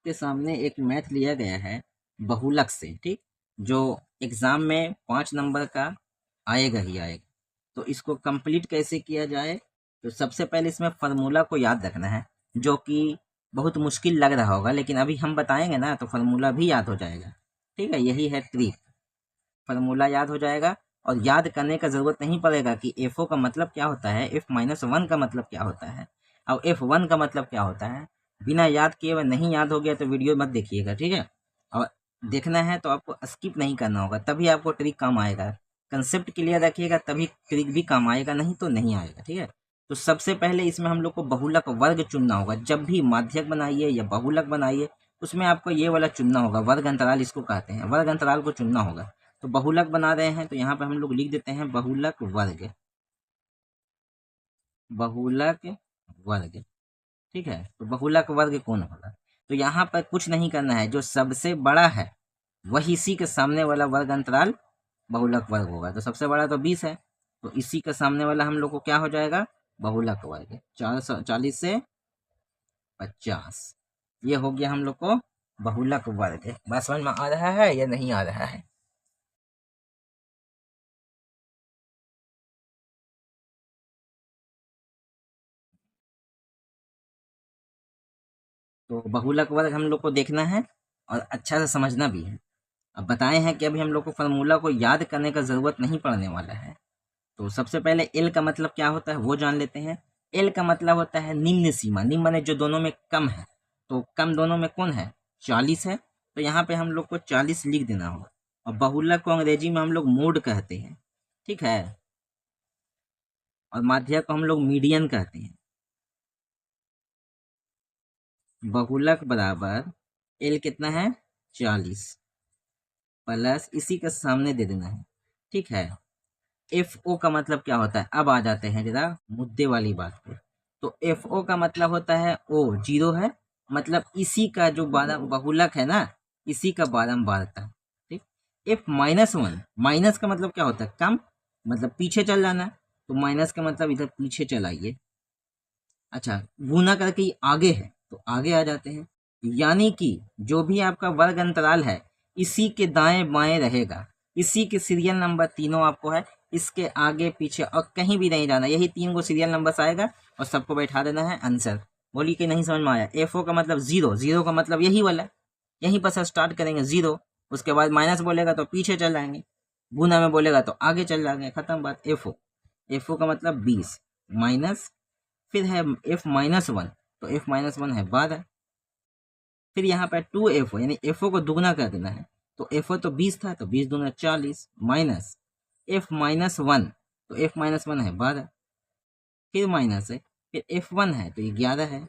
आपके सामने एक मैथ लिया गया है बहुलक से, ठीक, जो एग्जाम में 5 नंबर का आएगा ही आएगा। तो इसको कंप्लीट कैसे किया जाए, तो सबसे पहले इसमें फार्मूला को याद रखना है, जो कि बहुत मुश्किल लग रहा होगा, लेकिन अभी हम बताएंगे ना तो फार्मूला भी याद हो जाएगा। ठीक है, यही है ट्रिक। फार्मूला याद हो जाएगा और याद करने का ज़रूरत नहीं पड़ेगा कि एफ ओ का मतलब क्या होता है, एफ माइनस वन का मतलब क्या होता है और एफ वन का मतलब क्या होता है। बिना याद किए हुए नहीं याद हो गया तो वीडियो मत देखिएगा, ठीक है। और देखना है तो आपको स्किप नहीं करना होगा, तभी आपको ट्रिक काम आएगा। कंसेप्ट क्लियर रखिएगा तभी ट्रिक भी काम आएगा, नहीं तो नहीं आएगा, ठीक है। तो सबसे पहले इसमें हम लोग को बहुलक वर्ग चुनना होगा। जब भी माध्यक बनाइए या बहुलक बनाइए उसमें आपको ये वाला चुनना होगा, वर्ग अंतराल इसको कहते हैं, वर्ग अंतराल को चुनना होगा। तो बहुलक बना रहे हैं तो यहाँ पर हम लोग लिख देते हैं बहुलक वर्ग, बहुलक वर्ग। ठीक है, तो बहुलक वर्ग कौन होगा, तो यहाँ पर कुछ नहीं करना है, जो सबसे बड़ा है वही इसी के सामने वाला वर्ग अंतराल बहुलक वर्ग होगा। तो सबसे बड़ा तो 20 है, तो इसी के सामने वाला हम लोग को क्या हो जाएगा, बहुलक वर्ग। 440 से 50, ये हो गया हम लोग को बहुलक वर्ग। बात समझ में आ रहा है या नहीं आ रहा है। तो बहुलक वर्ग हम लोग को देखना है और अच्छा से समझना भी है। अब बताए हैं कि अभी हम लोग को फार्मूला को याद करने का ज़रूरत नहीं पड़ने वाला है। तो सबसे पहले एल का मतलब क्या होता है वो जान लेते हैं। एल का मतलब होता है निम्न सीमा, निम्न माने जो दोनों में कम है। तो कम दोनों में कौन है, 40 है, तो यहाँ पे हम लोग को 40 लिख देना होगा। और बहुलक को अंग्रेजी में हम लोग मोड कहते हैं, ठीक है, और माध्यक को हम लोग मीडियन कहते हैं। बहुलक बराबर एल कितना है, 40, प्लस इसी के सामने दे देना है, ठीक है। एफ ओ का मतलब क्या होता है, अब आ जाते हैं जरा मुद्दे वाली बात पे। तो एफ ओ का मतलब होता है ओ जीरो है, मतलब इसी का जो बहुलक है ना, इसी का बारंबारता, ठीक। एफ माइनस वन, माइनस का मतलब क्या होता है, कम, मतलब पीछे चल जाना, तो माइनस का मतलब इधर पीछे चलाइए। अच्छा, गुना करके ये आगे है तो आगे आ जाते हैं, यानी कि जो भी आपका वर्ग अंतराल है इसी के दाएं बाएं रहेगा, इसी के सीरियल नंबर तीनों आपको है, इसके आगे पीछे और कहीं भी नहीं जाना, यही 3 गो सीरियल नंबर आएगा और सबको बैठा देना है आंसर। बोलिए कि नहीं समझ में आया। एफ ओ का मतलब जीरो, जीरो का मतलब यही वाला, यहीं पर से स्टार्ट करेंगे जीरो, उसके बाद माइनस बोलेगा तो पीछे चल जाएंगे, गुना में बोलेगा तो आगे चल जाएंगे, खत्म बात। एफ ओ, एफ ओ का मतलब 20 माइनस, फिर है एफ माइनस वन, तो एफ माइनस वन है 12, फिर यहाँ पे 2 एफ ओ, यानी एफ ओ को दुगना कर देना है। तो एफ ओ तो 20 था, तो 20 दूना 40, माइनस एफ माइनस वन, तो एफ माइनस वन है 12, फिर माइनस है, फिर एफ वन है तो ये 11 है,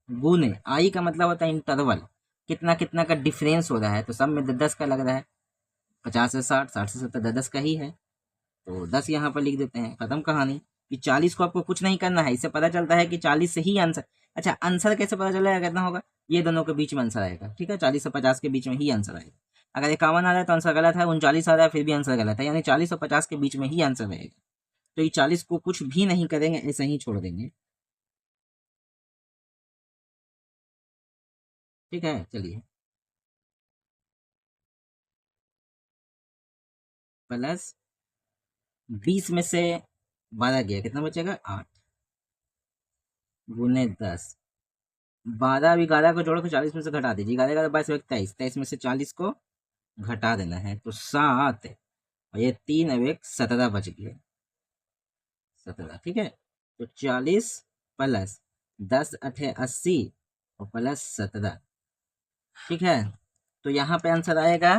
गुने आई का मतलब होता है इंटरवल, कितना कितना का डिफरेंस हो रहा है, तो सब में 10 का लग रहा है, 50 से 60, 60 से 70, 10 का ही है, तो 10 यहाँ पर लिख देते हैं, खत्म कहानी। कि 40 को आपको कुछ नहीं करना है, इससे पता चलता है कि 40 से ही आंसर। अच्छा, आंसर कैसे पता चलेगा, कितना होगा, ये दोनों के बीच में आंसर आएगा, ठीक है, 40 से 50 के बीच में ही आंसर आएगा। अगर 51 आ रहा है तो आंसर गलत है, 39 आ रहा है फिर भी आंसर गलत है, यानी 40 और 50 के बीच में ही आंसर रहेगा। तो ये 40 को कुछ भी नहीं करेंगे, ऐसे ही छोड़ देंगे, ठीक है। चलिए, प्लस 20 में से 12 गया, कितना बचेगा 8, गुने 10, 12 अब 11 को जोड़ के 40 में से घटा दीजिए, 11 11 22 23, 23 में से 40 को घटा देना है तो 7, और ये 3 अब एक 17 बच गया, 17, ठीक है। तो 40 प्लस 10 अठे 80 और प्लस 17, ठीक है। तो यहाँ पे आंसर आएगा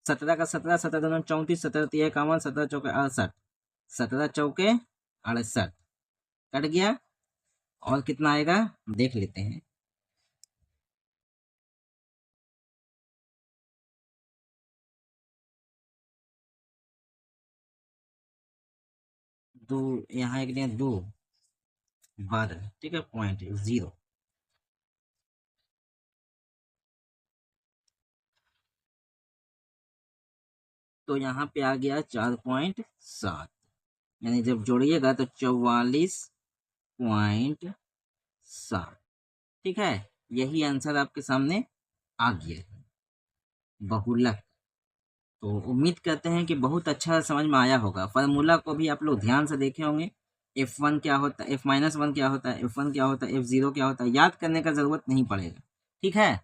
17 का 17, 17 दूनी 34, 17 तिया 51, 17 चौके 68, 17 चौके 68, कट गया। और कितना आएगा देख लेते हैं, दो यहाँ एक दिया 2 12, ठीक है, पॉइंट 0। तो यहाँ पे आ गया 4.7, यानी जब जोड़िएगा तो 44.7, ठीक है। यही आंसर आपके सामने आ गया है, बहुलक। तो उम्मीद करते हैं कि बहुत अच्छा समझ में आया होगा। फार्मूला को भी आप लोग ध्यान से देखे होंगे। F1 क्या होता है, F-1 क्या होता है, F1 क्या होता है, F0 क्या होता है, याद करने का ज़रूरत नहीं पड़ेगा। ठीक है।